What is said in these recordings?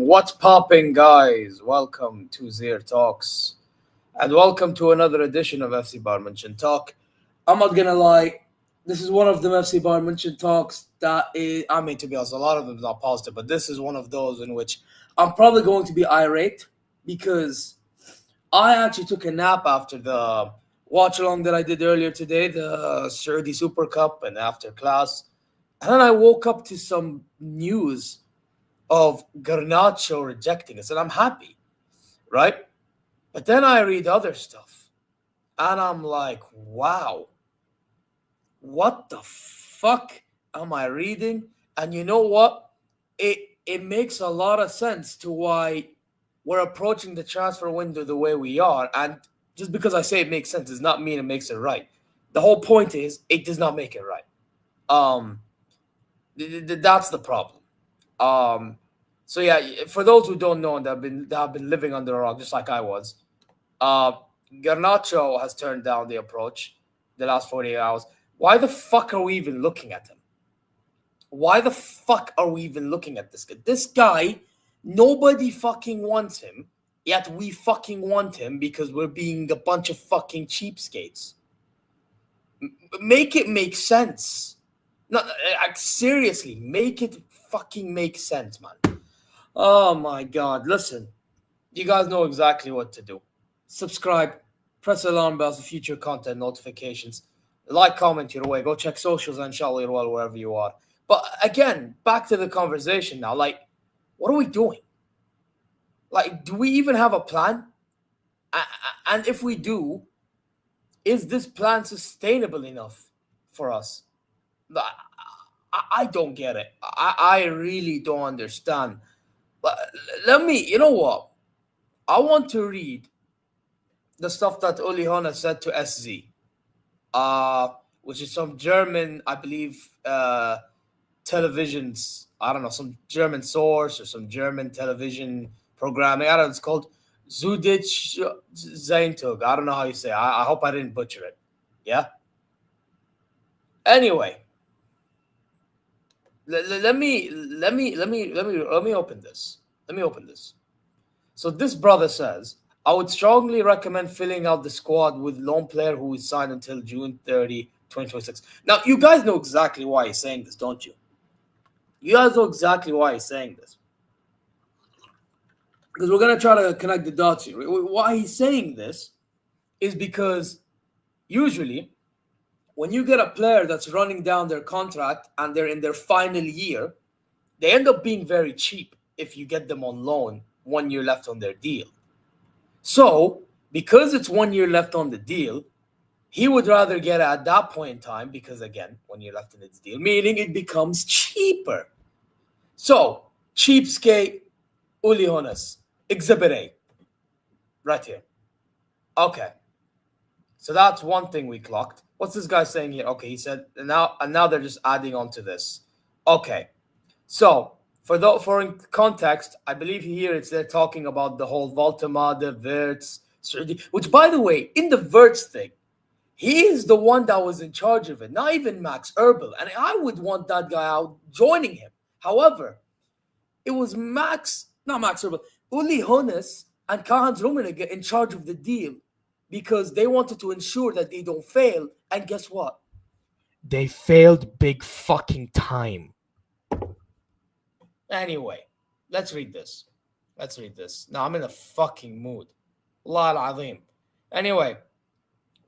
What's popping, guys? Welcome to ZeerTalks, and welcome to another edition of FC Bayern München Talk. I'm not gonna lie, this is one of them FC Bayern München Talks that is, I mean, to be honest, a lot of them are not positive, but this is one of those in which I'm probably going to be irate because I actually took a nap after the watch-along that I did earlier today, the Saudi Super Cup, and after class, and then I woke up to some news of Garnacho rejecting us, and I'm happy, right? But then I read other stuff, and I'm like, wow, what the fuck am I reading? And you know what? It makes a lot of sense to why we're approaching the transfer window the way we are. And just because I say it makes sense does not mean it makes it right. The whole point is it does not make it right. That's the problem. So yeah, for those who don't know and that have been living under a rock just like I was, Garnacho has turned down the approach the last 48 hours. Why the fuck are we even looking at him? Why the fuck are we even looking at this guy? This guy, nobody fucking wants him, yet we fucking want him because we're being a bunch of fucking cheapskates. Make it make sense. No, like, seriously, make it fucking make sense, man. Oh my God. Listen, you guys know exactly what to do. Subscribe, press alarm bells for future content notifications. Like, comment your way. Go check socials, inshallah, you're well wherever you are. But again, back to the conversation now. Like, what are we doing? Like, do we even have a plan? And if we do, is this plan sustainable enough for us? I don't get it. I really don't understand. But let me, you know what? I want to read the stuff that Uli Honeß said to SZ, which is some German, I believe, televisions. I don't know, some German source or some German television programming. I don't know, it's called Zudich Zeintug. I don't know how you say it. I hope I didn't butcher it. Yeah? Anyway. Let me open this. Let me open this. So this brother says, I would strongly recommend filling out the squad with lone player who is signed until June 30, 2026. Now, you guys know exactly why he's saying this, don't you? You guys know exactly why he's saying this. Because we're going to try to connect the dots here. Why he's saying this is because usually when you get a player that's running down their contract and they're in their final year, they end up being very cheap if you get them on loan 1 year left on their deal. So, because it's 1 year left on the deal, he would rather get it at that point in time because, again, 1 year left in its deal, meaning it becomes cheaper. So, cheapskate Uli Honeß, Exhibit A, right here. Okay. So that's one thing we clocked. What's this guy saying here? Okay, he said, and now they're just adding on to this. Okay. So, for context, I believe here they're talking about the whole Voltemade, Wirtz, which, by the way, in the Wirtz thing, he is the one that was in charge of it, not even Max Erbel. And I would want that guy out joining him. However, it was not Max Erbel, Uli Honeß and Karl-Heinz Rummenigge in charge of the deal because they wanted to ensure that they don't fail. And guess what? They failed big fucking time. Anyway, let's read this. Now, I'm in a fucking mood. Allah al-Azim. Anyway,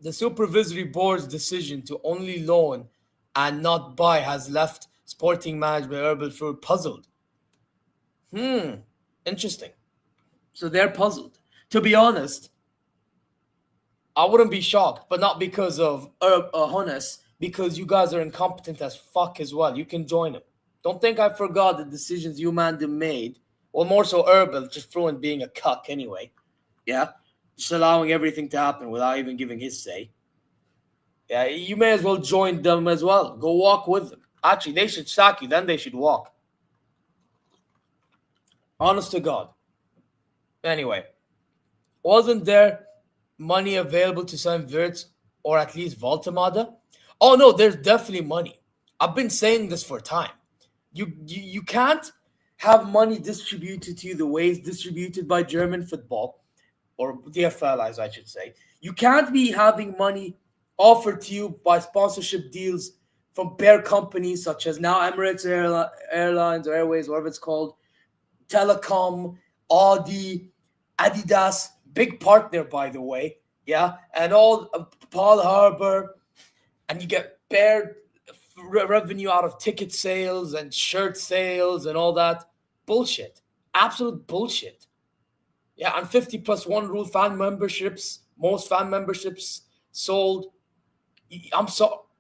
the supervisory board's decision to only loan and not buy has left sporting manager Erbel Fur puzzled. Interesting. So they're puzzled. To be honest, I wouldn't be shocked, but not because of Honeß, because you guys are incompetent as fuck as well. You can join him. Don't think I forgot the decisions you man made. Well, more so Erbel, just fluent being a cuck anyway. Yeah? Just allowing everything to happen without even giving his say. Yeah, you may as well join them as well. Go walk with them. Actually, they should sack you, then they should walk. Honest to God. Anyway, wasn't there money available to sign Wirtz or at least Voltemade? Oh no, there's definitely money. I've been saying this for time. You can't have money distributed to you the way it's distributed by German football, or DFL as I should say. You can't be having money offered to you by sponsorship deals from bear companies such as now Emirates Airlines or Airways, whatever it's called, Telecom, Audi, Adidas, big partner, by the way, yeah, and all Paul Harbour, and you get bare revenue out of ticket sales and shirt sales and all that bullshit, absolute bullshit. Yeah, and 50+1 rule fan memberships, most fan memberships sold.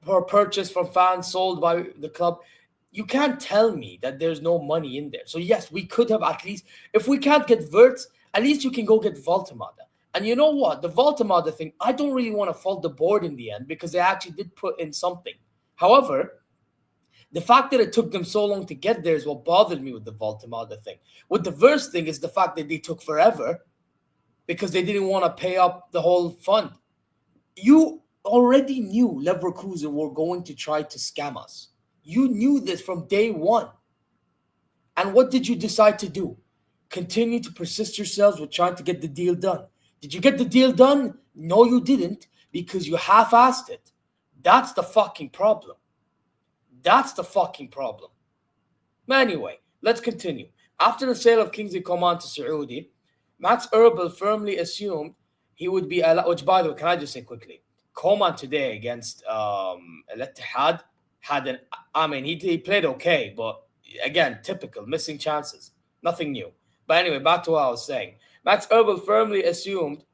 Per purchase from fans sold by the club. You can't tell me that there's no money in there. So yes, we could have at least, if we can't get Wirtz, at least you can go get Voltemade. And you know what? The Voltemade thing, I don't really want to fault the board in the end because they actually did put in something. However, the fact that it took them so long to get there is what bothered me with the Voltemade thing. With the Wirtz thing is the fact that they took forever because they didn't want to pay up the whole fund. You already knew Leverkusen were going to try to scam us. You knew this from day one. And what did you decide to do? Continue to persist yourselves with trying to get the deal done. Did you get the deal done? No, you didn't, because you half-assed it. That's the fucking problem. That's the fucking problem. Anyway, let's continue. After the sale of Kingsley Coman to Saudi, Max Erbel firmly assumed he would be allowed, which, by the way, can I just say quickly, Coman today against Al-Ittihad he played okay, but again, typical, missing chances. Nothing new. But anyway, back to what I was saying. Max Erbel firmly assumed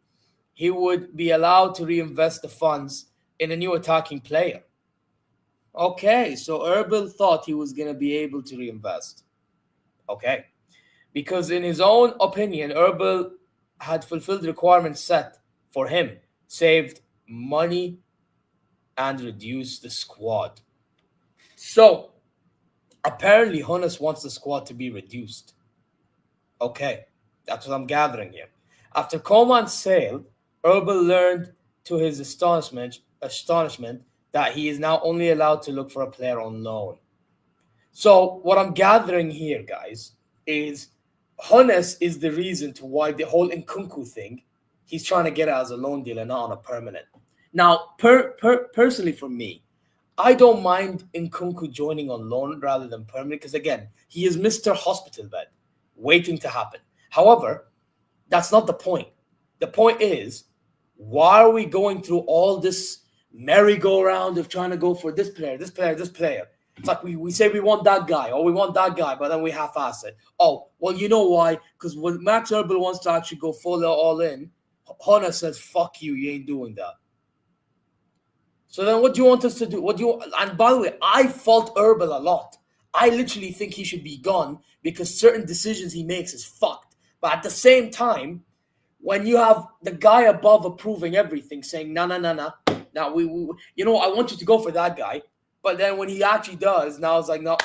he would be allowed to reinvest the funds in a new attacking player. Okay, so Erbel thought he was going to be able to reinvest. Okay. Because in his own opinion, Erbel had fulfilled requirements set for him, saved money, and reduced the squad. So, apparently, Honeß wants the squad to be reduced. Okay, that's what I'm gathering here. After Coman's sale, Erbel learned to his astonishment that he is now only allowed to look for a player on loan. So, what I'm gathering here, guys, is Honeß is the reason to why the whole Nkunku thing, he's trying to get it as a loan deal and not on a permanent. Now, personally for me, I don't mind Nkunku joining on loan rather than permanent because, again, he is Mr. Hospital Bed waiting to happen. However, that's not the point. The point is, why are we going through all this merry-go-round of trying to go for this player, this player, this player. It's like we say we want that guy, or we want that guy, but then we half-ass it. Oh, well, you know why? Because when Max Erbel wants to actually go full all in, Honeß says, fuck you, you ain't doing that. So then what do you want us to do? And by the way, I fault Erbel a lot. I literally think he should be gone because certain decisions he makes is fucked. But at the same time, when you have the guy above approving everything, saying, no, now we I want you to go for that guy. But then when he actually does, now it's like, no,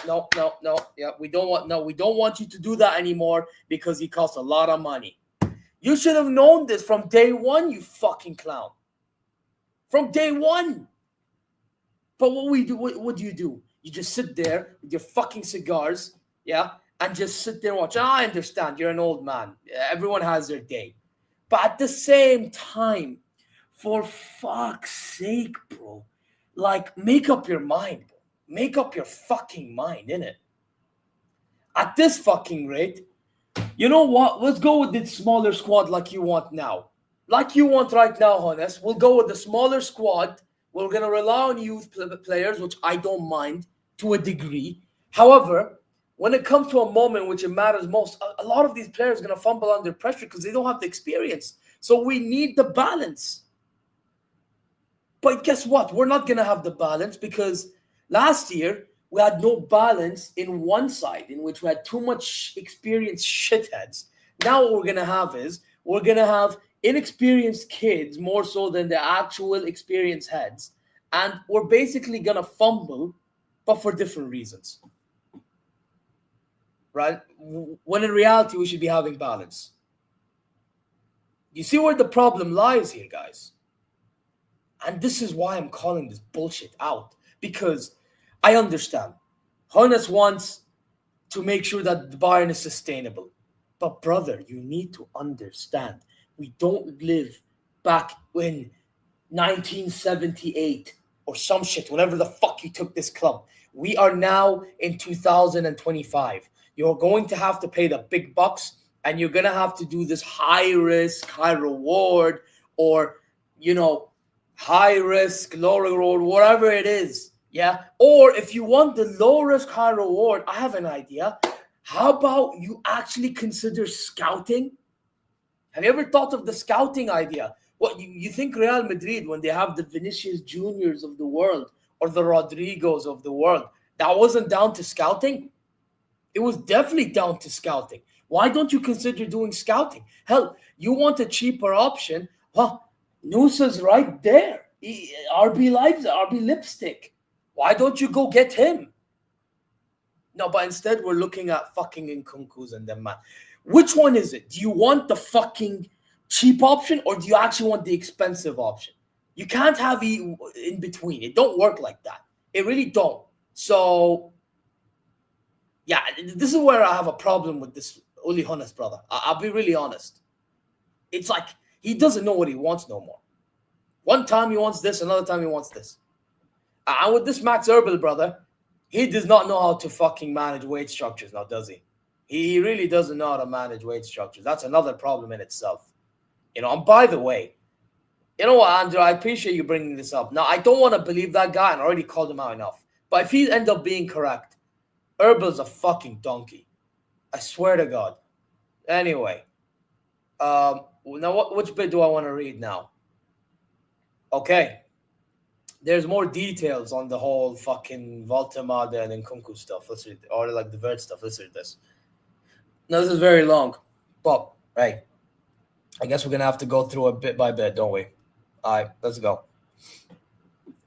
yeah, we don't want you to do that anymore because he costs a lot of money. You should have known this from day one, you fucking clown. From day one. But what do you do? You just sit there with your fucking cigars, yeah, and just sit there and watch. I understand, you're an old man. Everyone has their day. But at the same time, for fuck's sake, bro, like, make up your mind, bro. Make up your fucking mind, innit? At this fucking rate, you know what? Let's go with the smaller squad like you want now. Like you want right now, Honeß. We'll go with the smaller squad. We're going to rely on youth players, which I don't mind to a degree. However, when it comes to a moment which it matters most, a lot of these players are going to fumble under pressure because they don't have the experience. So we need the balance. But guess what? We're not going to have the balance because last year we had no balance in one side in which we had too much experienced shitheads. Now what we're going to have is we're going to have inexperienced kids more so than the actual experienced heads. And we're basically going to fumble, but for different reasons. Right? When in reality, we should be having balance. You see where the problem lies here, guys? And this is why I'm calling this bullshit out. Because I understand. Honeß wants to make sure that the Bayern is sustainable. But brother, you need to understand. We don't live back in 1978 or some shit, whenever the fuck you took this club. We are now in 2025. You're going to have to pay the big bucks, and you're going to have to do this high risk, high reward, or, high risk, low reward, whatever it is. Yeah. Or if you want the low risk, high reward, I have an idea. How about you actually consider scouting? Have you ever thought of the scouting idea? What you think Real Madrid, when they have the Vinicius Juniors of the world or the Rodrigos of the world, that wasn't down to scouting? It was definitely down to scouting. Why don't you consider doing scouting? Hell, you want a cheaper option? Well, Nusa's right there. RB Lipstick. Why don't you go get him? No, but instead we're looking at fucking Nkunku's and them, man. Which one is it? Do you want the fucking cheap option or do you actually want the expensive option? You can't have in between. It don't work like that. It really don't. So, yeah, this is where I have a problem with this Uli Honeß, brother. I'll be really honest. It's like he doesn't know what he wants no more. One time he wants this, another time he wants this. And with this Max Erbel, brother, he does not know how to fucking manage weight structures now, does he? He really doesn't know how to manage weight structures. That's another problem in itself. And by the way, you know what, Andrew, I appreciate you bringing this up. Now, I don't want to believe that guy, and I already called him out enough. But if he ends up being correct, Erbel's a fucking donkey. I swear to God. Anyway, now which bit do I want to read now? Okay. There's more details on the whole fucking Voltemade and Nkunku stuff. Let's read, or like the Vert stuff. Let's read this. Now, this is very long, but hey, I guess we're going to have to go through it bit by bit, don't we? All right, let's go.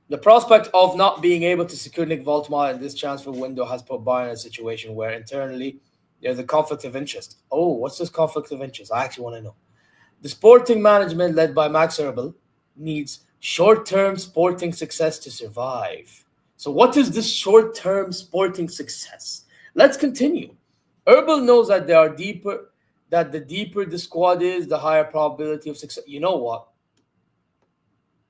The prospect of not being able to secure Nick Voltemade in this transfer window has put Bayern in a situation where internally there's a conflict of interest. Oh, what's this conflict of interest? I actually want to know. The sporting management led by Max Erbel needs short-term sporting success to survive. So what is this short-term sporting success? Let's continue. Erbel knows that the deeper the squad is, the higher probability of success. You know what?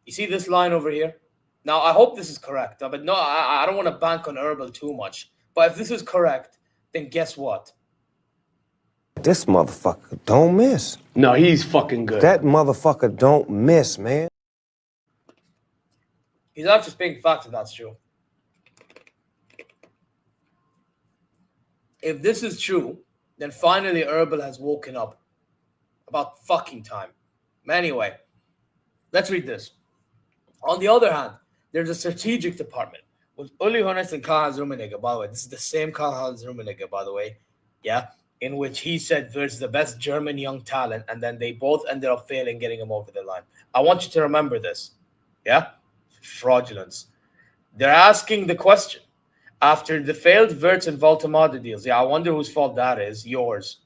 You see this line over here? Now, I hope this is correct. But no, I don't want to bank on Erbel too much. But if this is correct, then guess what? This motherfucker don't miss. No, he's fucking good. That motherfucker don't miss, man. He's actually speaking facts if that's true. If this is true, then finally Erbil has woken up. About fucking time. Anyway, let's read this. On the other hand, there's a strategic department with Uli Honeß and Karl-Heinz Rummenigge. By the way, this is the same Karl-Heinz Rummenigge, by the way. Yeah, in which he said there's the best German young talent, and then they both ended up failing getting him over the line. I want you to remember this. Yeah? Fraudulence. They're asking the question. After the failed Wirtz and Voltemade deals, I wonder whose fault that is. Yours.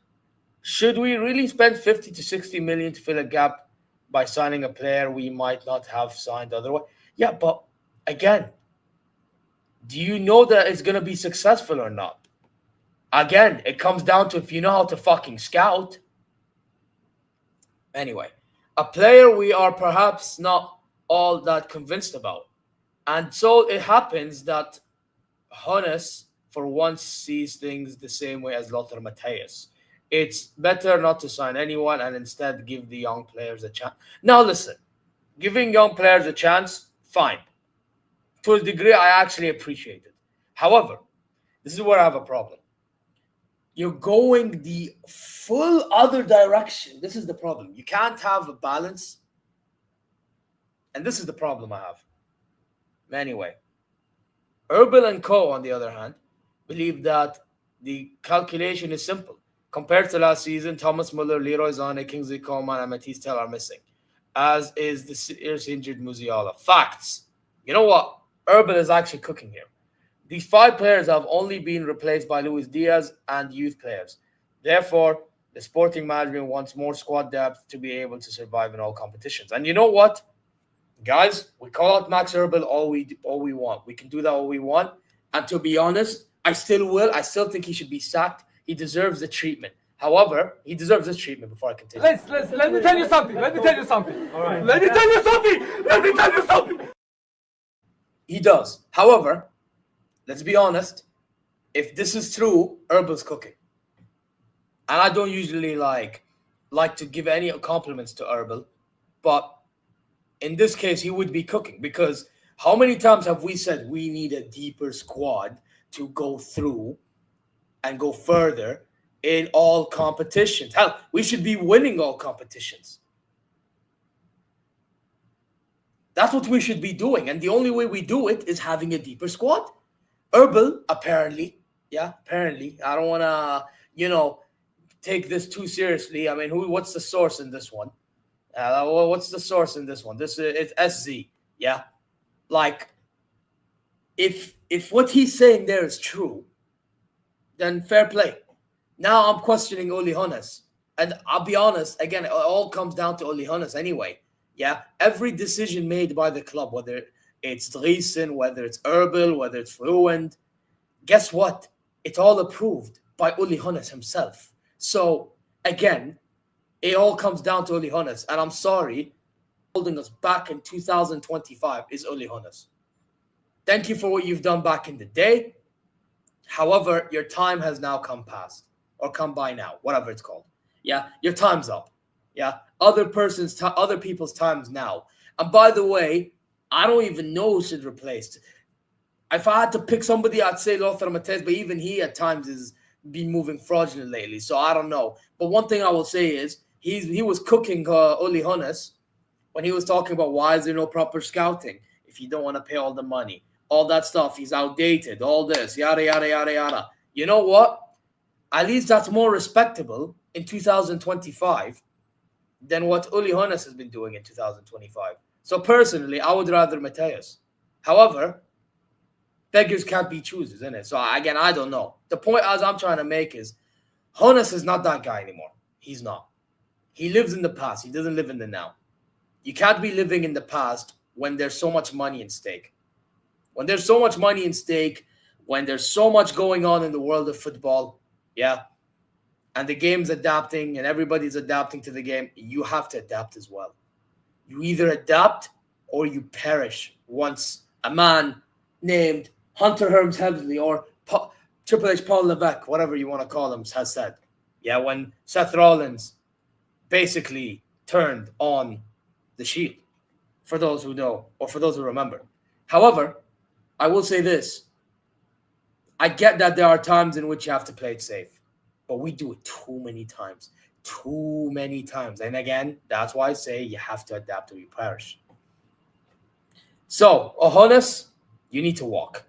Should we really spend 50 to 60 million to fill a gap by signing a player we might not have signed otherwise? Yeah, but again, do you know that it's going to be successful or not? Again, it comes down to if you know how to fucking scout. Anyway, a player we are perhaps not all that convinced about. And so it happens that Honeß, for once, sees things the same way as Lothar Matthäus. It's better not to sign anyone and instead give the young players a chance. Now, listen, giving young players a chance, fine. To a degree, I actually appreciate it. However, this is where I have a problem. You're going the full other direction. This is the problem. You can't have a balance. And this is the problem I have. Anyway, Erbil and Co., on the other hand, believe that the calculation is simple. Compared to last season, Thomas Muller, Leroy Sané, Kingsley Coman, and Matisse Tell are missing, as is the seriously injured Musiala. Facts. You know what? Erbil is actually cooking here. These 5 players have only been replaced by Luis Diaz and youth players. Therefore, the sporting management wants more squad depth to be able to survive in all competitions. And you know what? Guys, we call out Max Erbil all we want. We can do that all we want. And to be honest, I still will. I still think he should be sacked. He deserves the treatment. However, he deserves this treatment before I continue. Let me tell you something. Let me tell you something. All right. Let me tell you something. He does. However, let's be honest. If this is true, Erbil's cooking. And I don't usually like to give any compliments to Erbil, but in this case, he would be cooking, because how many times have we said we need a deeper squad to go through and go further in all competitions? Hell, we should be winning all competitions. That's what we should be doing. And the only way we do it is having a deeper squad. Erbil, apparently, I don't want to, take this too seriously. I mean, what's the source in this one? What's the source in this one? It's SZ. Yeah. Like, if what he's saying there is true, then fair play. Now I'm questioning Uli Honeß. And I'll be honest, again, it all comes down to Uli Honeß anyway. Yeah. Every decision made by the club, whether it's Driesen, whether it's Erbil, whether it's Fluent, guess what? It's all approved by Uli Honeß himself. So, again, it all comes down to Uli Honeß. And I'm sorry, holding us back in 2025 is Uli Honeß. Thank you for what you've done back in the day. However, your time has now come by now, whatever it's called. Yeah, your time's up. Yeah, other people's time's now. And by the way, I don't even know who should replace. If I had to pick somebody, I'd say Lothar Matthäus, but even he at times has been moving fraudulent lately, so I don't know. But one thing I will say is he was cooking Uli Honeß when he was talking about why is there no proper scouting if you don't want to pay all the money. All that stuff, he's outdated, all this, yada, yada, yada, yada. You know what? At least that's more respectable in 2025 than what Uli Honeß has been doing in 2025. So personally, I would rather Matthäus. However, beggars can't be choosers, innit? So again, I don't know. The point as I'm trying to make is Honeß is not that guy anymore. He's not. He lives in the past. He doesn't live in the now. You can't be living in the past when there's so much money in stake. When there's so much money in stake, when there's so much going on in the world of football, yeah, and the game's adapting and everybody's adapting to the game, you have to adapt as well. You either adapt or you perish. Once a man named Hunter Hearns Helmsley or Triple H Paul Levesque, whatever you want to call him, has said, yeah, when Seth Rollins basically turned on the Shield, for those who know or for those who remember. However, I will say this. I get that there are times in which you have to play it safe, but we do it too many times. Too many times. And again, that's why I say you have to adapt or you perish. So, Honeß, you need to walk.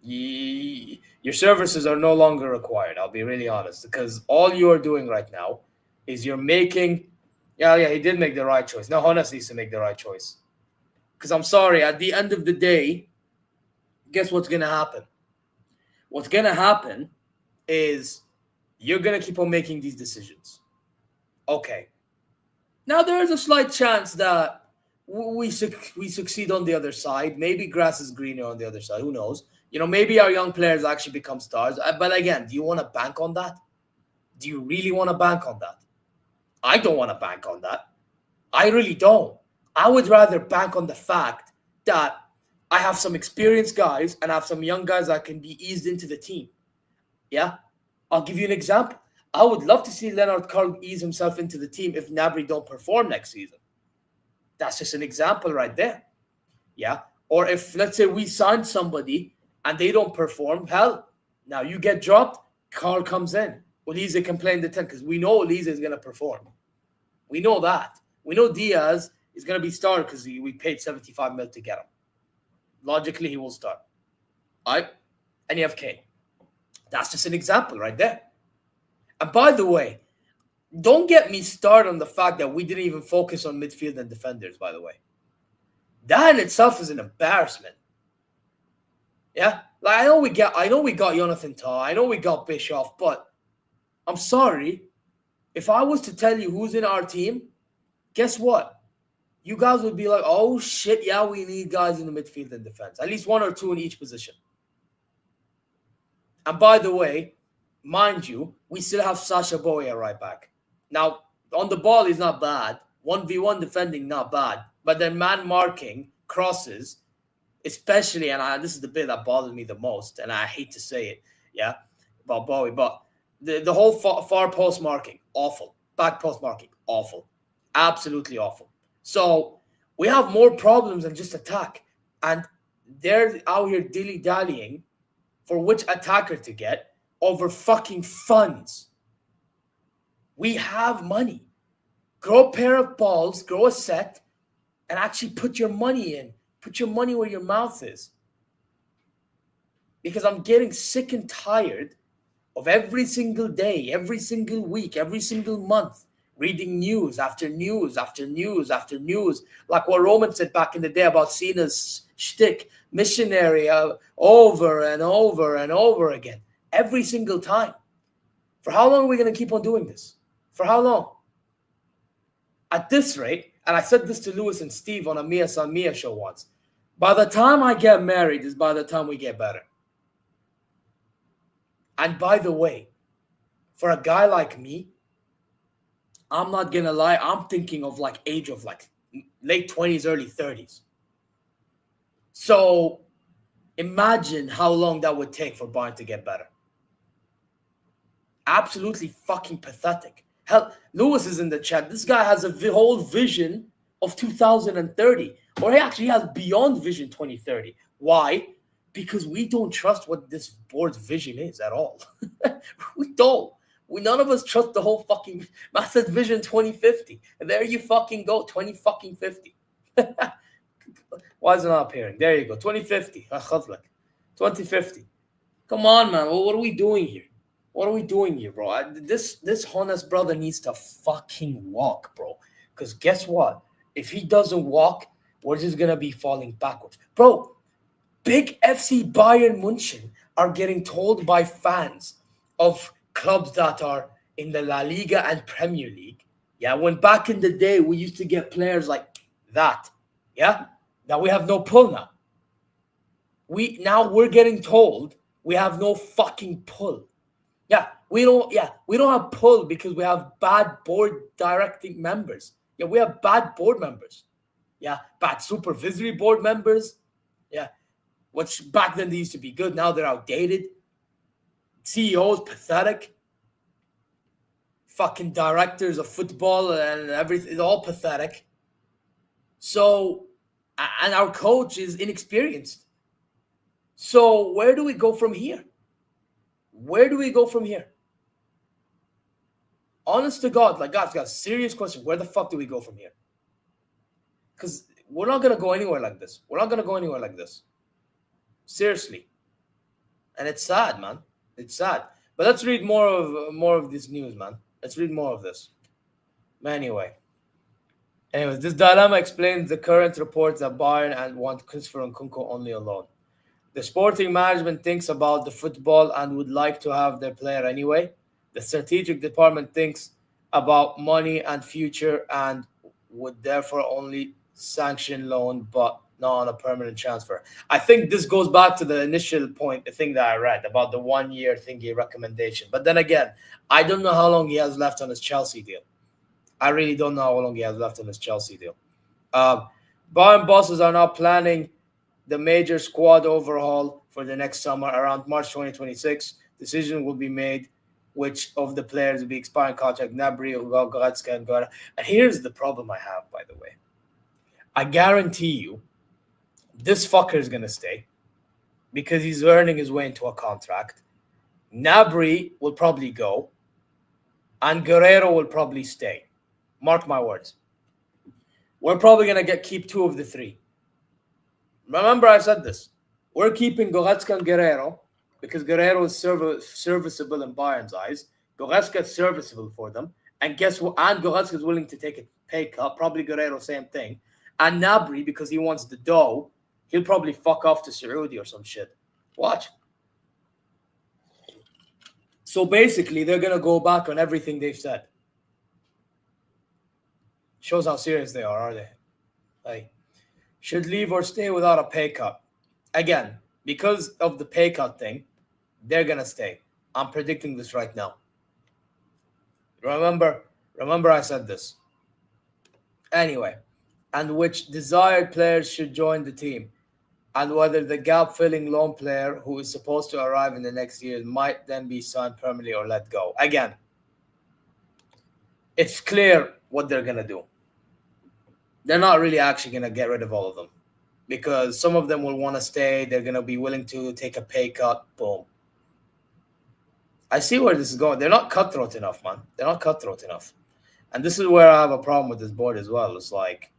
Your services are no longer required. I'll be really honest, because all you are doing right now is you're making. Yeah, he did make the right choice. No, Honeß needs to make the right choice. Because I'm sorry, at the end of the day, guess what's going to happen? What's going to happen is you're going to keep on making these decisions. Okay. Now, there is a slight chance that we succeed on the other side. Maybe grass is greener on the other side. Who knows? Maybe our young players actually become stars. But again, do you want to bank on that? Do you really want to bank on that? I don't want to bank on that. I really don't. I would rather bank on the fact that I have some experienced guys and I have some young guys that can be eased into the team. Yeah? I'll give you an example. I would love to see Leonard Carl ease himself into the team if Gnabry don't perform next season. That's just an example right there. Yeah? Or if, let's say, we signed somebody and they don't perform, hell, now you get dropped, Carl comes in. Olise can play in the 10 because we know Olise is going to perform. We know that. We know Diaz is going to be started because we paid 75 mil to get him. Logically, he will start. All right? And you have Kane. That's just an example right there. And by the way, don't get me started on the fact that we didn't even focus on midfield and defenders, by the way. That in itself is an embarrassment. Yeah? Like, I know we got Jonathan Tah. I know we got Bischoff, but I'm sorry. If I was to tell you who's in our team, guess what? You guys would be like, oh, shit, yeah, we need guys in the midfield and defense. At least one or two in each position. And by the way, mind you, we still have Sasha Bowie at right back. Now, on the ball, he's not bad. 1v1 defending, not bad. But then man marking, crosses, especially, and this is the bit that bothers me the most, and I hate to say it, yeah, about Bowie, but the whole far post marking, awful. Back post marking, awful. Absolutely awful. So we have more problems than just attack. And they're out here dilly-dallying for which attacker to get over fucking funds. We have money. Grow a pair of balls, grow a set, and actually put your money in. Put your money where your mouth is. Because I'm getting sick and tired of every single day, every single week, every single month, reading news after news after news after news. Like what Roman said back in the day about Cena's shtick, missionary, over and over and over again. Every single time. For how long are we going to keep on doing this? For how long? At this rate, and I said this to Lewis and Steve on a Mia San Mia show once, by the time I get married is by the time we get better. And by the way, for a guy like me, I'm not going to lie, I'm thinking of age of late 20s, early 30s. So imagine how long that would take for Bayern to get better. Absolutely fucking pathetic. Hell, Lewis is in the chat. This guy has a whole vision of 2030. Or he actually has beyond vision 2030. Why? Because we don't trust what this board's vision is at all. We don't. None of us trust the whole fucking Massive Vision 2050. And there you fucking go, 2050. Why is it not appearing? There you go, 2050. 2050. Come on, man. What are we doing here? What are we doing here, bro? This Honeß brother needs to fucking walk, bro. Because guess what? If he doesn't walk, we're just going to be falling backwards. Bro, big FC Bayern München are getting told by fans of clubs that are in the La Liga and Premier League. Yeah, when back in the day, we used to get players like that. Yeah? Now we have no pull now. We're getting told we have no fucking pull. Yeah, we don't have pull because we have bad board directing members. Yeah, we have bad board members. Yeah, bad supervisory board members. Yeah, which back then they used to be good. Now they're outdated. CEOs, pathetic. Fucking directors of football and everything, it's all pathetic. So And our coach is inexperienced. So where do we go from here? Where do we go from here? Honest to God, like, guys, serious question. Where the fuck do we go from here? Because we're not going to go anywhere like this. We're not going to go anywhere like this. Seriously. And it's sad, man. It's sad. But let's read more of this news, man. Let's read more of this. Anyways, this dilemma explains the current reports that Bayern and want Christopher Nkunku only on loan. The sporting management thinks about the football and would like to have their player anyway. The strategic department thinks about money and future and would therefore only sanction loan, but not on a permanent transfer. I think this goes back to the initial point, the thing that I read about the 1 year thingy recommendation. But then again, I don't know how long he has left on his Chelsea deal. I really don't know how long he has left on his Chelsea deal. Bayern bosses are now planning the major squad overhaul for the next summer around March 2026. Decision will be made which of the players will be expiring contract, Gnabry, Goretzka, and Guerra. And here's the problem I have, by the way. I guarantee you this fucker is going to stay because he's earning his way into a contract. Gnabry will probably go and Guerrero will probably stay. Mark my words. We're probably going to keep two of the three. Remember I said this. We're keeping Goretzka and Guerrero because Guerrero is serviceable in Bayern's eyes. Goretzka is serviceable for them. And guess what? And Goretzka is willing to take a pay cut. Probably Guerrero, same thing. And Gnabry, because he wants the dough, he'll probably fuck off to Saudi or some shit. Watch. So basically, they're going to go back on everything they've said. Shows how serious they are they? Like, should leave or stay without a pay cut. Again, because of the pay cut thing, they're going to stay. I'm predicting this right now. Remember I said this. Anyway, and which desired players should join the team, and whether the gap-filling loan player who is supposed to arrive in the next year might then be signed permanently or let go. Again, it's clear what they're going to do. They're not really actually going to get rid of all of them because some of them will want to stay. They're going to be willing to take a pay cut. Boom. I see where this is going. They're not cutthroat enough, man. They're not cutthroat enough. And this is where I have a problem with this board as well. It's like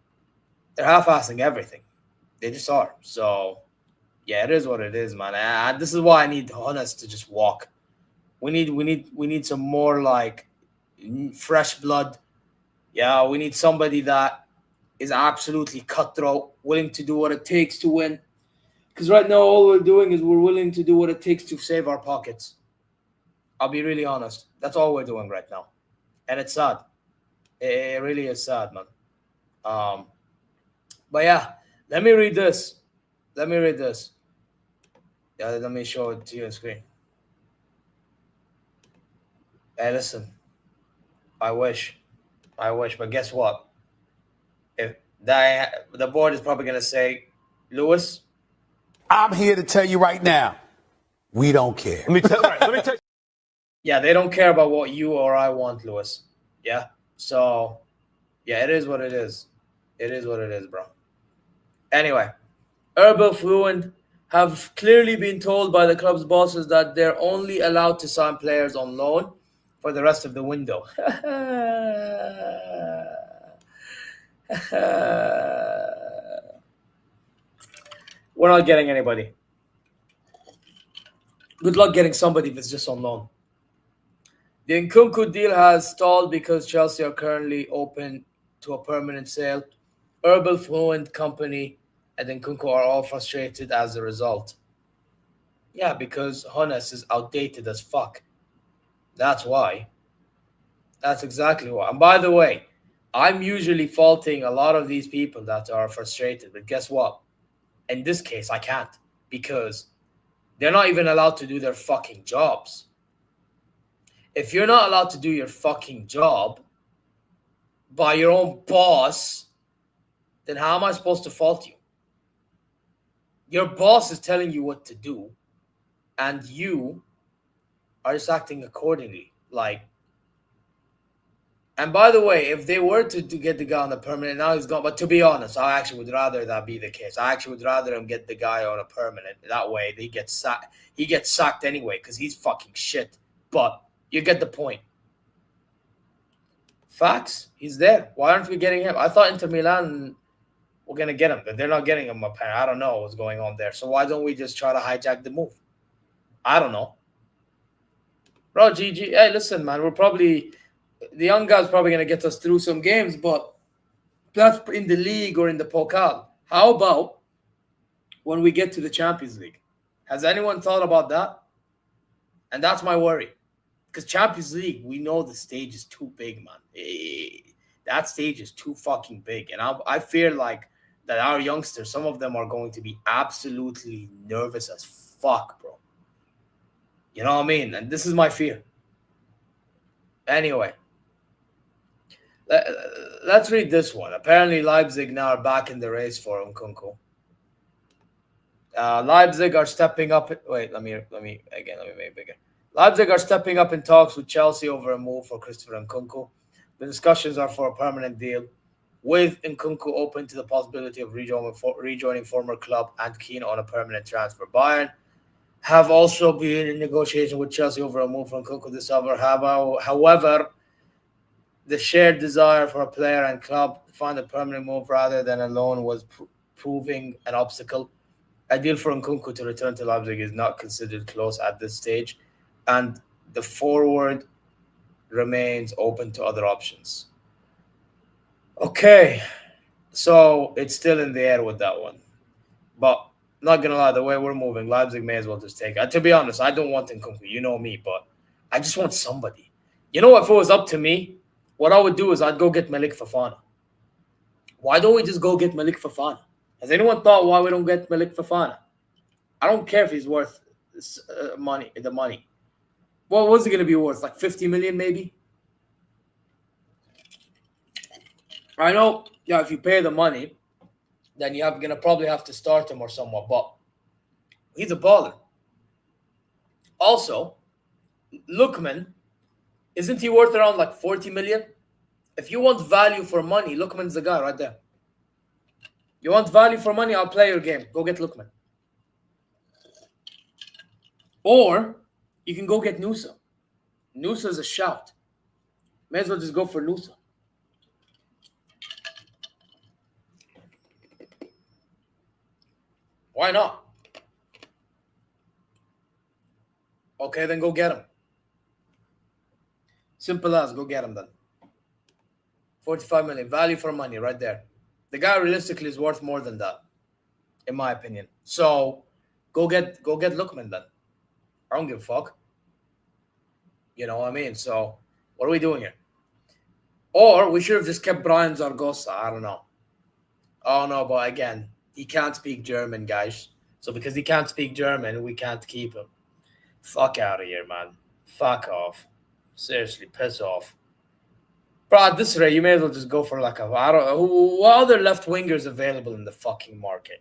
they're half-assing everything. They just are. So, yeah, it is what it is, man. And this is why I need Honeß to just walk. We need some more like fresh blood. Yeah, we need somebody that is absolutely cutthroat, willing to do what it takes to win. Because right now, all we're doing is we're willing to do what it takes to save our pockets. I'll be really honest. That's all we're doing right now. And it's sad. It really is sad, man. But yeah, let me read this. Yeah, let me show it to you on screen. Hey, listen. I wish. But guess what? If the board is probably going to say, Lewis, I'm here to tell you right now, we don't care. Let me tell you. Yeah, they don't care about what you or I want, Lewis. Yeah? So, yeah, it is what it is. It is what it is, bro. Anyway, Herbal Fluent have clearly been told by the club's bosses that they're only allowed to sign players on loan for the rest of the window. We're not getting anybody. Good luck getting somebody if it's just on loan. The Nkunku deal has stalled because Chelsea are currently open to a permanent sale. Herbal Fluent Company and Nkunku are all frustrated as a result. Yeah, because Honeß is outdated as fuck. That's why. That's exactly why. And by the way, I'm usually faulting a lot of these people that are frustrated. But guess what? In this case, I can't. Because they're not even allowed to do their fucking jobs. If you're not allowed to do your fucking job by your own boss, then how am I supposed to fault you? Your boss is telling you what to do, and you are just acting accordingly. Like, And by the way, if they were to get the guy on a permanent, now he's gone. But to be honest, I actually would rather that be the case. I actually would rather him get the guy on a permanent. That way, he gets sacked anyway because he's fucking shit. But you get the point. Facts. He's there. Why aren't we getting him? I thought Inter Milan were going to get him, but they're not getting him, apparently. I don't know what's going on there. So why don't we just try to hijack the move? I don't know. Bro, GG. Hey, listen, man. The young guy's probably going to get us through some games, but that's in the league or in the Pokal. How about when we get to the Champions League? Has anyone thought about that? And that's my worry. Because Champions League, we know the stage is too big, man. That stage is too fucking big. And I fear like that our youngsters, some of them are going to be absolutely nervous as fuck, bro. You know what I mean? And this is my fear. Anyway, let's read this one. Apparently, Leipzig now are back in the race for Nkunku. Leipzig are stepping up. Wait, let me make it bigger. Leipzig are stepping up in talks with Chelsea over a move for Christopher Nkunku. The discussions are for a permanent deal, with Nkunku open to the possibility of rejoining former club and keen on a permanent transfer. Bayern have also been in negotiation with Chelsea over a move for Nkunku this summer. However, the shared desire for a player and club to find a permanent move rather than a loan was proving an obstacle. A deal for Nkunku to return to Leipzig is not considered close at this stage, and the forward remains open to other options. Okay, so it's still in the air with that one. But not going to lie, the way we're moving, Leipzig may as well just take it. To be honest, I don't want Nkunku. You know me, but I just want somebody. You know, if it was up to me, what I would do is I'd go get Malik Fofana. Why don't we just go get Malik Fofana? Has anyone thought why we don't get Malik Fofana? I don't care if he's worth the money. What was he going to be worth? Like 50 million maybe? I know, yeah, if you pay the money, then you're going to probably have to start him or somewhat, but he's a baller. Also, Lookman, isn't he worth around like 40 million? If you want value for money, Lookman's the guy right there. You want value for money, I'll play your game. Go get Lookman. Or you can go get Nusa. Nusa's a shout. May as well just go for Nusa. Why not? Okay, then go get him. Simple as, go get him then. 45 million, value for money right there. The guy realistically is worth more than that, in my opinion. So go get Lookman then. I don't give a fuck. You know what I mean? So what are we doing here? Or we should have just kept Brian Zaragoza. I don't know. Oh no, but again, he can't speak German, guys. So because he can't speak German, we can't keep him. Fuck out of here, man. Fuck off. Seriously, piss off. Bro, at this rate, you may as well just go for like what other left wingers available in the fucking market?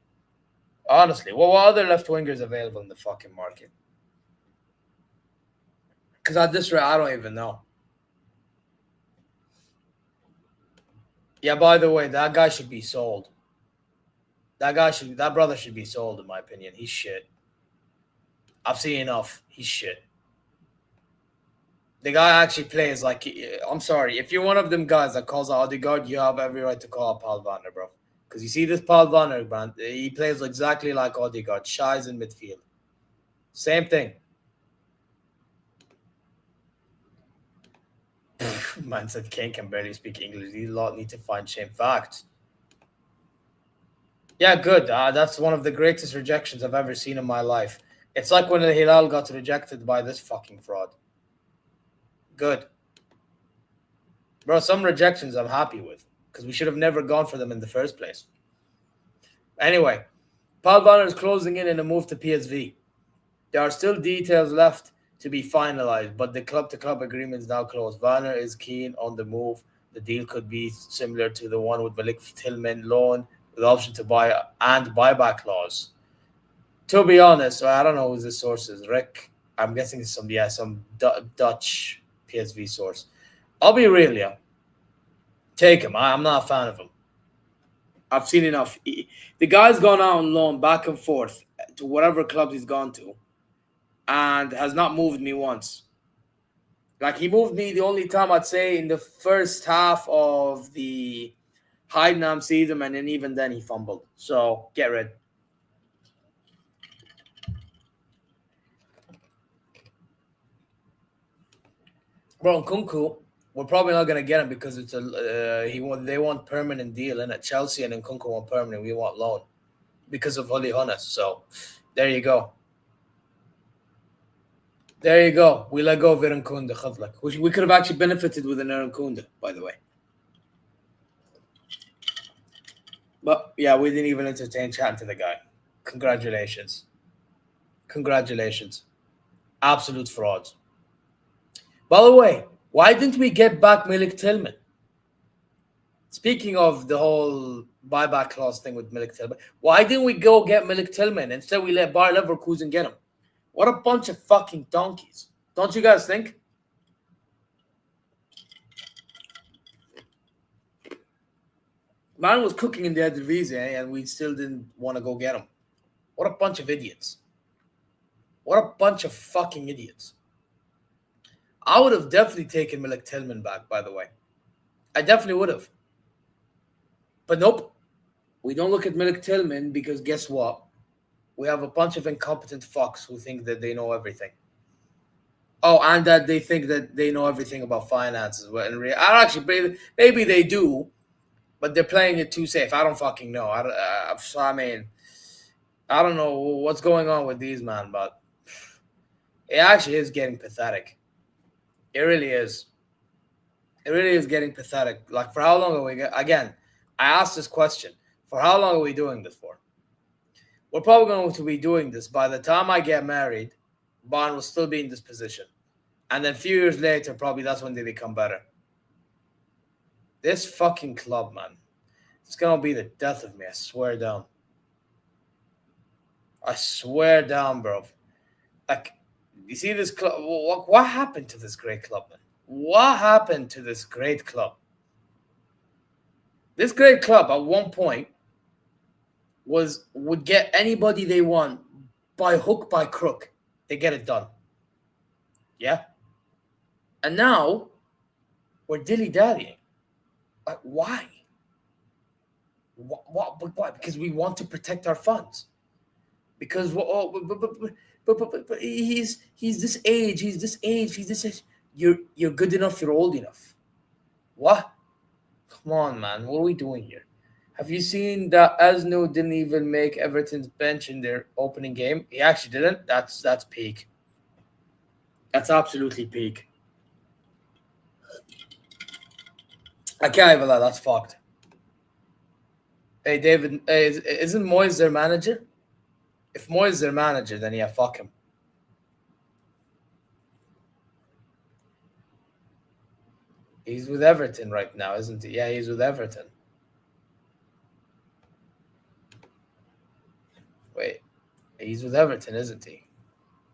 Honestly, what other left wingers available in the fucking market? Because at this rate, I don't even know. Yeah, by the way, that guy should be sold. That brother should be sold, in my opinion. He's shit. I've seen enough. He's shit. The guy actually plays like, I'm sorry, if you're one of them guys that calls out Odegaard, you have every right to call out Paul Vanner, bro. Because you see this Paul Vanner, man, he plays exactly like Odegaard, shies in midfield. Same thing. Man said Kane can barely speak English. These lot need to find shame. Facts. Yeah, good. That's one of the greatest rejections I've ever seen in my life. It's like when the Hilal got rejected by this fucking fraud. Good. Bro, some rejections I'm happy with because we should have never gone for them in the first place. Anyway, Paul Vanner is closing in a move to PSV. There are still details left to be finalized, but the club-to-club agreement is now closed. Vanner is keen on the move. The deal could be similar to the one with Malik Tillman loan with the option to buy and buyback clause. To be honest, I don't know who this source is. Rick, I'm guessing it's some Dutch PSV source. I'll be real, yeah. Take him. I'm not a fan of him. I've seen enough. The guy's gone out on loan back and forth to whatever clubs he's gone to and has not moved me once. Like, he moved me the only time, I'd say, in the first half of the Heidenheim season, and then even then he fumbled. So, get rid. Bro, Nkunku, we're probably not going to get him because it's they want permanent deal, and at Chelsea and Nkunku want permanent. We want loan because of Uli Honeß. So, there you go. There you go. We let go of Aaron Kunda. We could have actually benefited with an Aaron Kunda, by the way. But, yeah, we didn't even entertain chatting to the guy. Congratulations. Congratulations. Absolute frauds. By the way, why didn't we get back Milik Tillman? Speaking of the whole buyback clause thing with Milik Tillman, why didn't we go get Milik Tillman? Instead, we let Bayer Leverkusen get him. What a bunch of fucking donkeys. Don't you guys think? Man was cooking in the Eredivisie, and we still didn't want to go get him. What a bunch of idiots. What a bunch of fucking idiots. I would have definitely taken Milik Tillman back, by the way. I definitely would have. But nope. We don't look at Milik Tillman because guess what? We have a bunch of incompetent fucks who think that they know everything. Oh, and that they think that they know everything about finances. Well, actually, maybe they do, but they're playing it too safe. I don't fucking know. I mean, I don't know what's going on with these, man, but it actually is getting pathetic. It really is. It really is getting pathetic. Like, for how long are we... Again, I asked this question. For how long are we doing this for? We're probably going to be doing this. By the time I get married, Bayern will still be in this position. And then a few years later, probably that's when they become better. This fucking club, man. It's going to be the death of me. I swear down. I swear down, bro. Like, you see this club? What happened to this great club, man? What happened to this great club? This great club, at one point, would get anybody they want by hook, by crook. They get it done. Yeah? And now, we're dilly-dallying. Like, why? Why? Because we want to protect our funds. Because but he's this age, he's this age. You're good enough, you're old enough. What? Come on, man. What are we doing here? Have you seen that Asno didn't even make Everton's bench in their opening game? He actually didn't. That's peak. That's absolutely peak. I can't even lie. That's fucked. Hey, David, isn't Moyes their manager? If Moyes is their manager, then yeah, fuck him. He's with Everton right now, isn't he? Yeah, he's with Everton. Wait, he's with Everton, isn't he?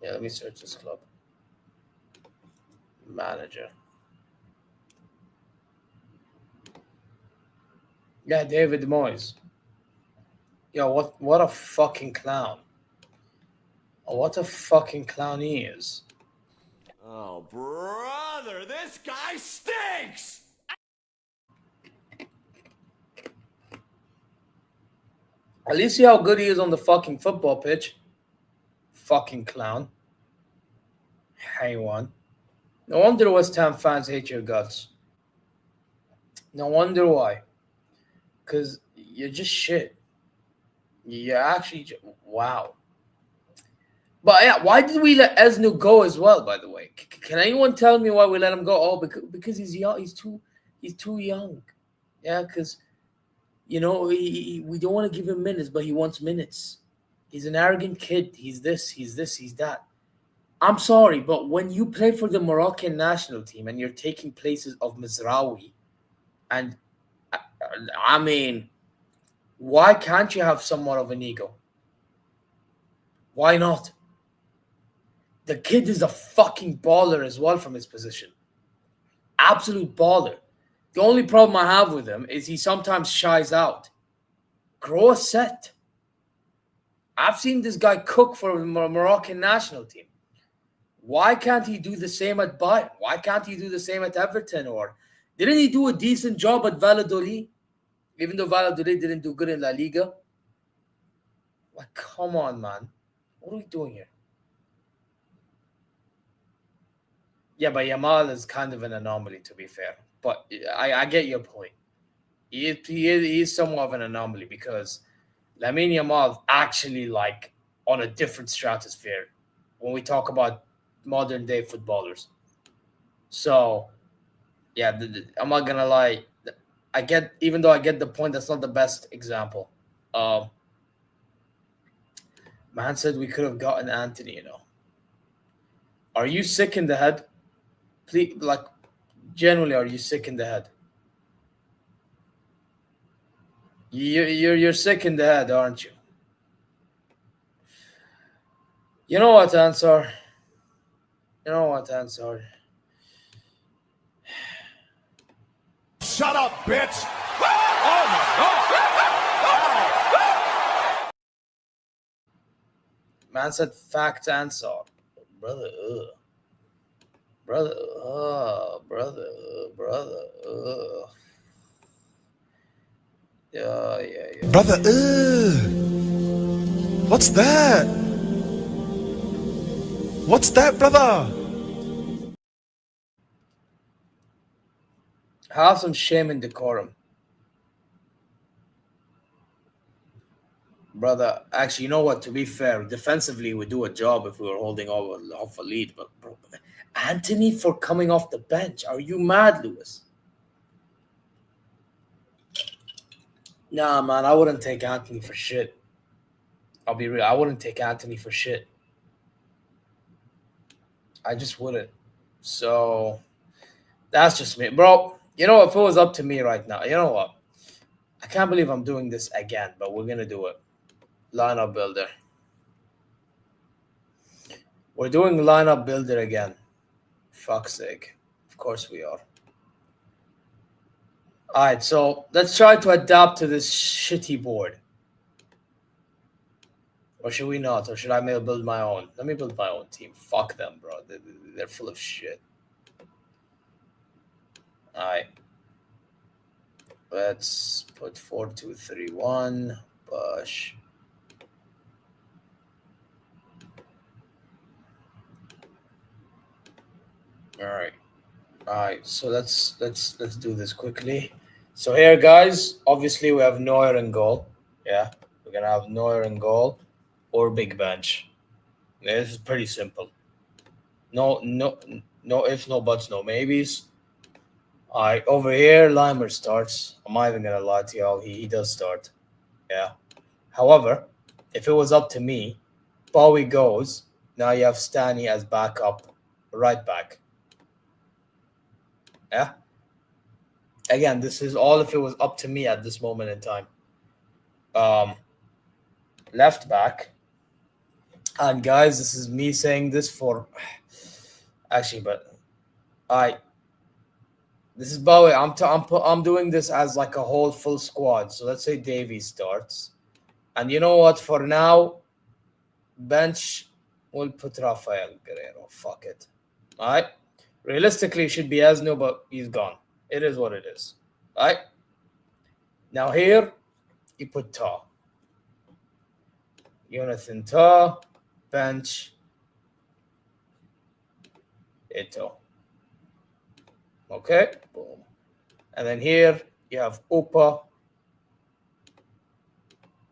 Yeah, let me search this club. Manager. Yeah, David Moyes. Yo, what a fucking clown. Oh, what a fucking clown he is. Oh, brother, this guy stinks! At least see how good he is on the fucking football pitch. Fucking clown. Haywan. No wonder West Ham fans hate your guts. No wonder why. Because you're just shit. You're actually... Wow. But yeah, why did we let Esnu go as well, by the way? Can anyone tell me why we let him go? Oh, because he's young. He's too young. Yeah, because... You know, we don't want to give him minutes, but he wants minutes. He's an arrogant kid. He's this, he's that. I'm sorry, but when you play for the Moroccan national team and you're taking places of Mizraoui, and I mean, why can't you have somewhat of an ego? Why not? The kid is a fucking baller as well from his position. Absolute baller. The only problem I have with him is he sometimes shies out. Grow a set. I've seen this guy cook for the Moroccan national team. Why can't he do the same at Bayern? Why can't he do the same at Everton? Or didn't he do a decent job at Valladolid? Even though Valladolid didn't do good in La Liga. Like, come on, man. What are we doing here? Yeah, but Yamal is kind of an anomaly, to be fair. But I get your point. He is somewhat of an anomaly because Lamine Yamal is actually like on a different stratosphere when we talk about modern day footballers. So, yeah, I'm not gonna lie. Even though I get the point, that's not the best example. Man said we could have gotten Anthony. Are you sick in the head? Please, like, generally, are you sick in the head? You're sick in the head, aren't you? You know what, Ansar? Shut up, bitch! Man said fact Ansar. Brother. Yeah. Brother, what's that? What's that, brother? Have some shame and decorum. Brother, actually, you know what? To be fair, defensively, we do a job if we were holding off a lead. But, bro, Anthony for coming off the bench. Are you mad, Lewis? Nah, man, I wouldn't take Anthony for shit. I'll be real. I wouldn't take Anthony for shit. I just wouldn't. So, that's just me. Bro, if it was up to me right now, you know what? I can't believe I'm doing this again, but we're going to do it. Lineup builder. We're doing lineup builder again. Fuck's sake. Of course we are. All right, so let's try to adapt to this shitty board. Or should we not? Or should I build my own? Let me build my own team. Fuck them, bro. They're full of shit. All right. Let's put 4-2-3-1. Push. All right. So let's do this quickly. So here, guys, obviously we have Neuer in goal. Yeah, we're gonna have Neuer in goal or big bench. Yeah, this is pretty simple. No ifs, no buts, no maybes. All right, over here, Limer starts. I'm not even gonna lie to y'all. He does start. Yeah. However, if it was up to me, Bowie goes. Now you have Stanley as backup, right back. Yeah. Again, this is all if it was up to me at this moment in time. Left back. And guys, this is me saying this for actually, but this is Bowie. I'm doing this as like a whole full squad. So let's say Davey starts. And you know what? For now, bench, we'll put Rafael Guerrero. Fuck it. All right. Realistically, it should be Asno, but he's gone. It is what it is. All right. Now here, you put Ta. Jonathan Ta, bench, Ito. Okay. Boom. And then here, you have Upa.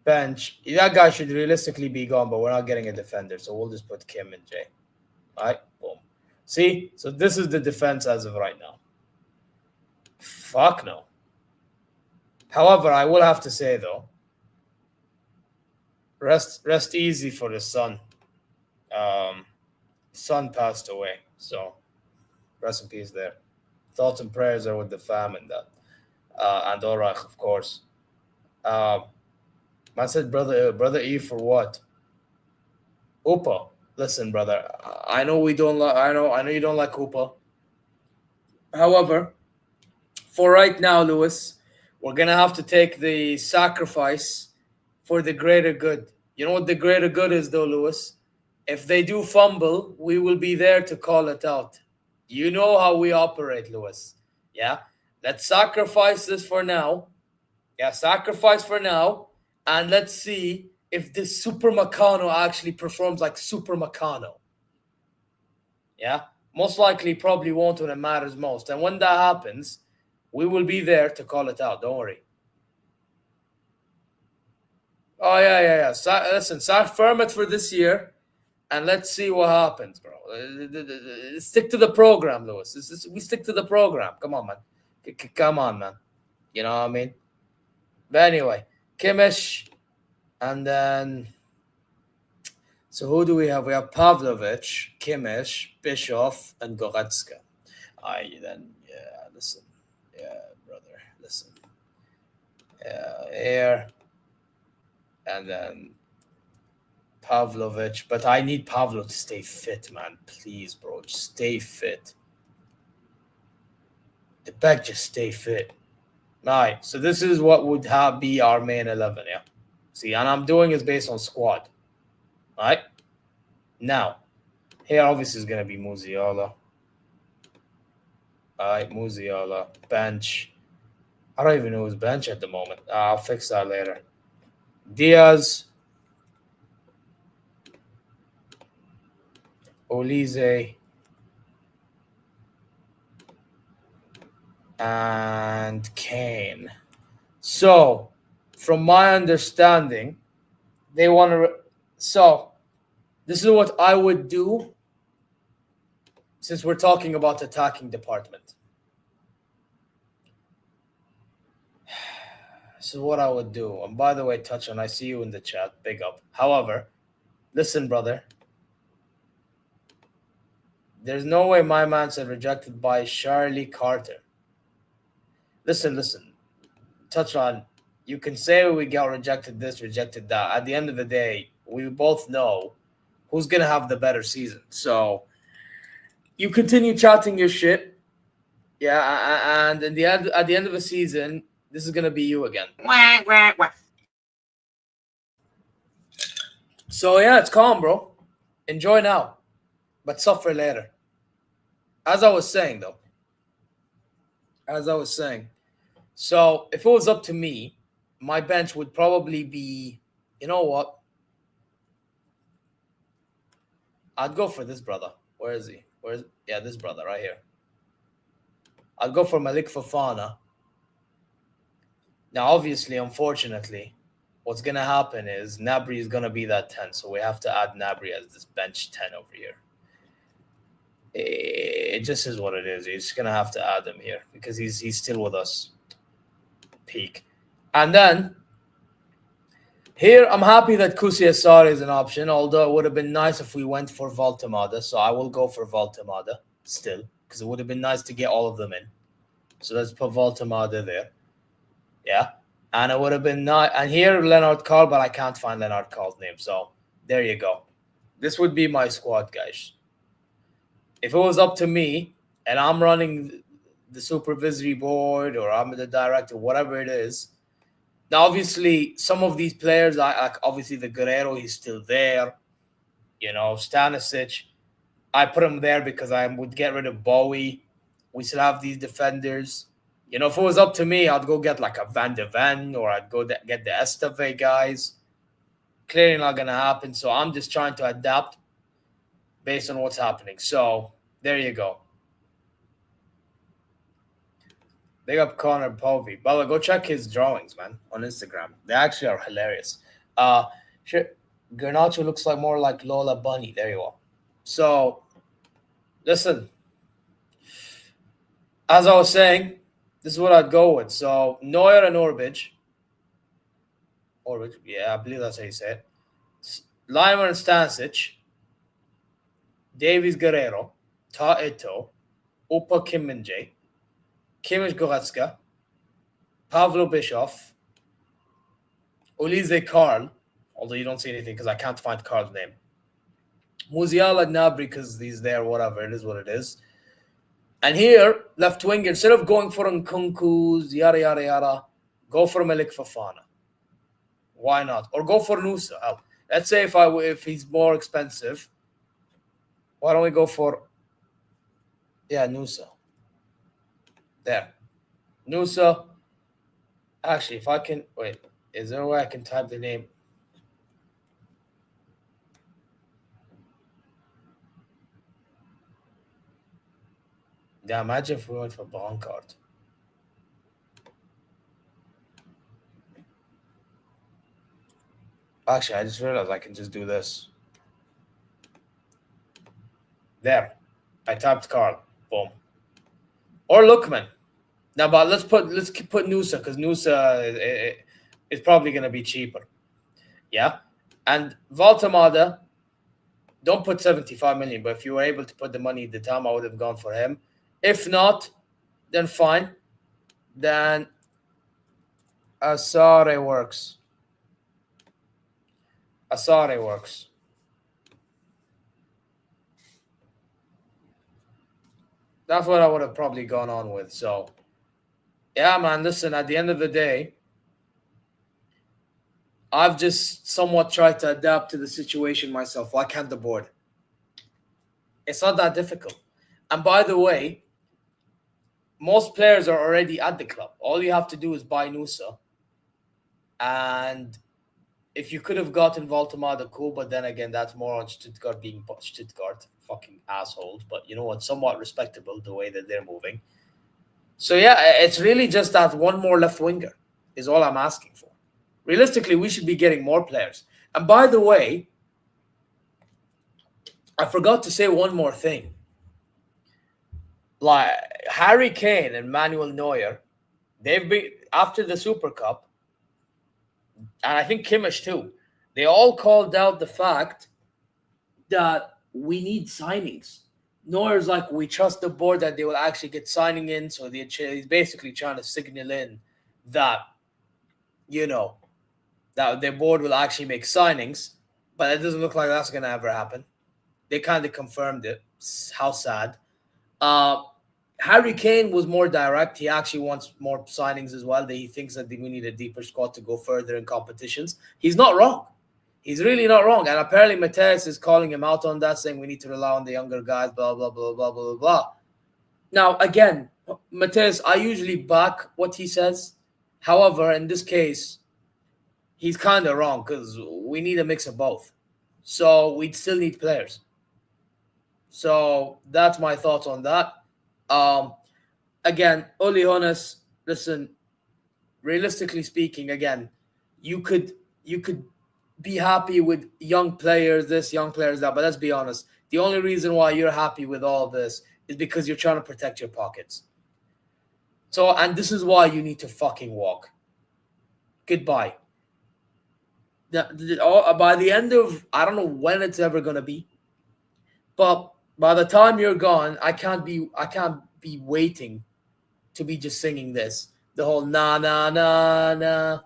Bench. That guy should realistically be gone, but we're not getting a defender. So we'll just put Kim and Jay. All right. Boom. See? So this is the defense as of right now. Fuck no. However, I will have to say, though, rest easy for the son. Son passed away. So rest in peace there. Thoughts and prayers are with the fam and that. And Orach, of course. I said, brother E for what? Upa. Listen, brother. I know we don't like. I know you don't like Upa. However, for right now, Lewis, we're going to have to take the sacrifice for the greater good. You know what the greater good is, though, Lewis? If they do fumble, we will be there to call it out. You know how we operate, Lewis. Yeah? Let's sacrifice this for now. Yeah, sacrifice for now. And let's see if this Super Meccano actually performs like Super Meccano. Yeah? Most likely probably won't when it matters most. And when that happens, we will be there to call it out. Don't worry. Oh, yeah. Listen, firm it for this year. And let's see what happens, bro. Stick to the program, Lewis. We stick to the program. Come on, man. Come on, man. You know what I mean? But anyway, Kimmich. And then... So who do we have? We have Pavlovic, Kimmich, Bischoff, and Goretzka. Listen. Yeah, brother. Listen. Yeah, here. And then... Pavlovic, but I need Pavlo to stay fit, man. Please, bro, just stay fit. The back, just stay fit. All right, so this is what would be our main 11, yeah? See, and I'm doing is based on squad. All right? Now, here obviously is going to be Musiala. All right, Musiala, bench. I don't even know who's bench at the moment. I'll fix that later. Diaz. Olise and Kane. So, from my understanding, they want to... So, this is what I would do since we're talking about attacking department. This is what I would do. And by the way, Touchon, I see you in the chat. Big up. However, listen, brother. There's no way my man said rejected by Charlie Carter. Listen. Touchon, you can say we got rejected this, rejected that. At the end of the day, we both know who's going to have the better season. So you continue chatting your shit. Yeah, and at the end of the season, this is going to be you again. So yeah, it's calm, bro. Enjoy now, but suffer later. As I was saying, so if it was up to me, my bench would probably be, you know what? I'd go for this brother. Where is he? Yeah, this brother right here. I'd go for Malik Fofana. Now, obviously, unfortunately, what's going to happen is Gnabry is going to be that 10, so we have to add Gnabry as this bench 10 over here. It just is what it is. You're just going to have to add him here because he's still with us. Peak. And then, here, I'm happy that Kusiasari is an option, although it would have been nice if we went for Voltemada. So I will go for Voltemada still because it would have been nice to get all of them in. So let's put Voltemada there. Yeah. And it would have been nice. And here, Leonard Carl, but I can't find Leonard Carl's name. So there you go. This would be my squad, guys. If it was up to me and I'm running the supervisory board or I'm the director, whatever it is, now obviously some of these players, like obviously the Guerrero, he's still there. You know, Stanisic, I put him there because I would get rid of Bowie. We still have these defenders. You know, if it was up to me, I'd go get like a Van de Ven or I'd go get the Esteve guys. Clearly not going to happen. So I'm just trying to adapt based on what's happening. So there you go. Big up Connor Povey. By the way, go check his drawings, man, on Instagram. They actually are hilarious. Garnacho looks like more like Lola Bunny. There you go. So, listen. As I was saying, this is what I'd go with. So, Neuer and Orbic. Yeah, I believe that's how you say it. Leimer and Stanisic. Davies Guerrero. Ta Ito. Opa Kim Min-jae. Kimmich Goretzka, Pavlo Bischoff, Olise Karl, although you don't see anything because I can't find Karl's name. Musiala Gnabry because he's there, whatever. It is what it is. And here, left winger, instead of going for Nkunku's, yada, yada, yada, go for Milik Fofana. Why not? Or go for Nusa. Let's say if he's more expensive, why don't we go for, Nusa. There. Nusa. Actually, if I can, wait, is there a way I can type the name? Yeah, imagine if we went for Blancard. Actually, I just realized I can just do this. There. I typed Carl. Boom. Or Lookman. Now, but let's put Nusa, because Nusa is probably going to be cheaper. Yeah? And Valtamada, don't put 75 million, but if you were able to put the money at the time, I would have gone for him. If not, then fine. Then Asare works. Asare works. That's what I would have probably gone on with. So, yeah, man, listen, at the end of the day, I've just somewhat tried to adapt to the situation myself. Why can't the board? It's not that difficult. And by the way, most players are already at the club. All you have to do is buy Nusa. And if you could have gotten Valtamada, cool, but then again, that's more on Stuttgart being Stuttgart, fucking assholes. But you know what? Somewhat respectable the way that they're moving. So yeah, it's really just that one more left winger is all I'm asking for. Realistically, we should be getting more players. And by the way, I forgot to say one more thing. Like Harry Kane and Manuel Neuer, they've been after the Super Cup, and I think Kimmich too, they all called out the fact that we need signings. Neuer's like, we trust the board that they will actually get signing in. So he's basically trying to signal in that, that their board will actually make signings. But it doesn't look like that's going to ever happen. They kind of confirmed it. How sad. Harry Kane was more direct. He actually wants more signings as well. He thinks that we need a deeper squad to go further in competitions. He's not wrong. He's really not wrong. And apparently Mateus is calling him out on that, saying we need to rely on the younger guys, blah, blah, blah, blah, blah, blah. Now, again, Mateus, I usually back what he says. However, in this case, he's kind of wrong because we need a mix of both. So we still need players. So that's my thoughts on that. Again, Uli Honeß, listen, realistically speaking, again, you could be happy with young players, this, young players, that, but let's be honest. The only reason why you're happy with all this is because you're trying to protect your pockets. So, and this is why you need to fucking walk. Goodbye. By the end of, I don't know when it's ever going to be, but by the time you're gone, I can't be waiting to be just singing this. The whole na na na na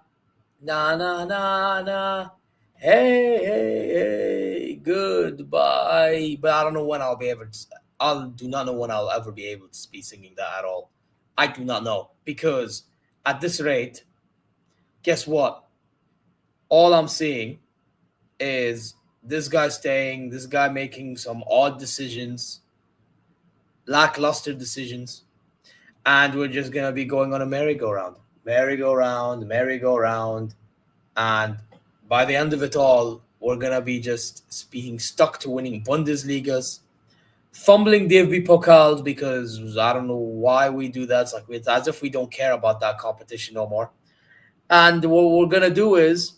na na na na. Hey, hey, hey, goodbye. But I don't know when I'll be able to. I do not know when I'll ever be able to be singing that at all. I do not know. Because at this rate, guess what? All I'm seeing is this guy staying, this guy making some odd decisions, lackluster decisions, and we're just going to be going on a merry-go-round. And by the end of it all, we're going to be just being stuck to winning Bundesligas, fumbling DFB Pokals because I don't know why we do that. It's as if we don't care about that competition no more. And what we're going to do is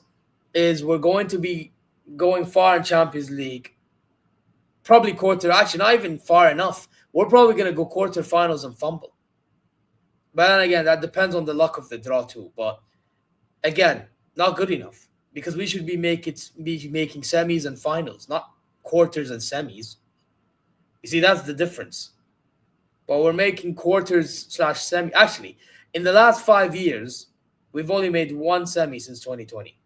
we're going to be going far in Champions League, probably actually not even far enough. We're probably going to go quarterfinals and fumble. But then again, that depends on the luck of the draw too. But again, not good enough because we should be making semis and finals, not quarters and semis. You see, that's the difference. But we're making quarters/semi. Actually, in the last 5 years, we've only made one semi since 2020.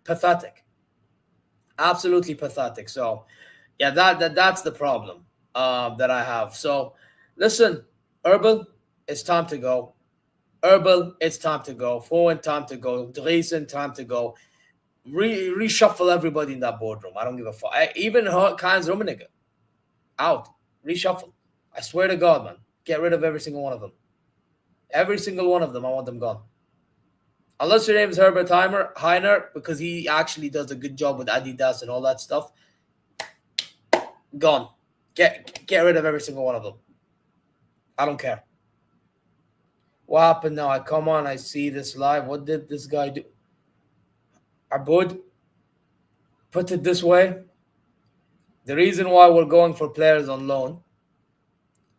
Pathetic. Absolutely pathetic. So, yeah, that's the problem that I have. So, Listen, Herbal, it's time to go. Herbal, it's time to go. Fowen, time to go. Dresen, time to go. Reshuffle everybody in that boardroom. I don't give a fuck. Even Heinz Rummenigge. Out. Reshuffle. I swear to God, man. Get rid of every single one of them. Every single one of them, I want them gone. Unless your name is Herbert Heiner, because he actually does a good job with Adidas and all that stuff. Gone. Get rid of every single one of them. I don't care. What happened now? I come on, I see this live. What did this guy do? Abud, put it this way. The reason why we're going for players on loan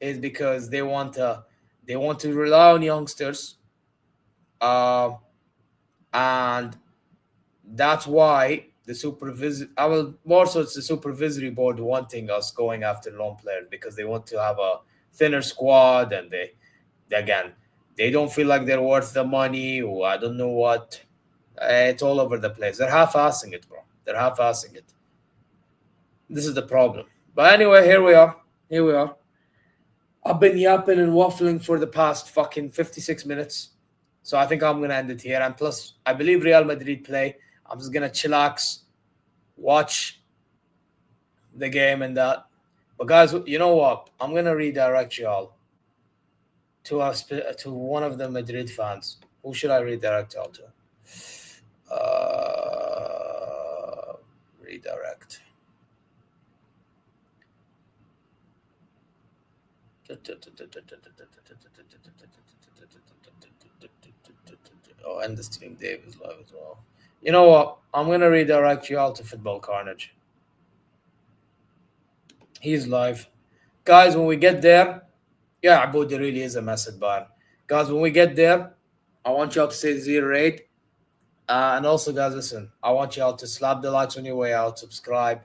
is because they want to rely on youngsters. And that's why it's the supervisory board wanting us going after loan players, because they want to have a thinner squad, and they don't feel like they're worth the money, or I don't know what. It's all over the place. They're half-assing it, bro. They're half-assing it. This is the problem. But anyway, here we are. I've been yapping and waffling for the past fucking 56 minutes. So I think I'm going to end it here. And plus, I believe Real Madrid play. I'm just going to chillax, watch the game and that. But guys, you know what? I'm going to redirect y'all to one of the Madrid fans. Who should I redirect y'all to? Redirect. Oh, and the stream Dave is live as well. You know what? I'm going to redirect you all to Football Carnage. He's live. Guys, when we get there, yeah, Abud really is a mess at Bayern. Guys, when we get there, I want y'all to say 0-8. And also, guys, listen, I want y'all to slap the likes on your way out, subscribe,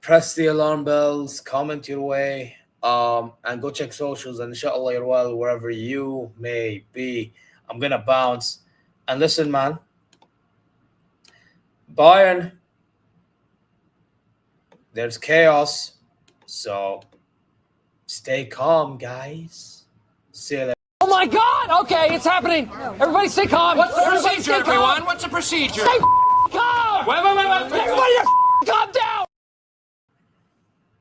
press the alarm bells, comment your way, and go check socials. And inshallah, you're well wherever you may be. I'm going to bounce. And listen, man, Bayern, there's chaos. So stay calm, guys. See you later. Oh my God! Okay, it's happening. Everybody stay calm. What's the procedure, everyone? What's the procedure? Stay calm. Wait. Everybody, calm down.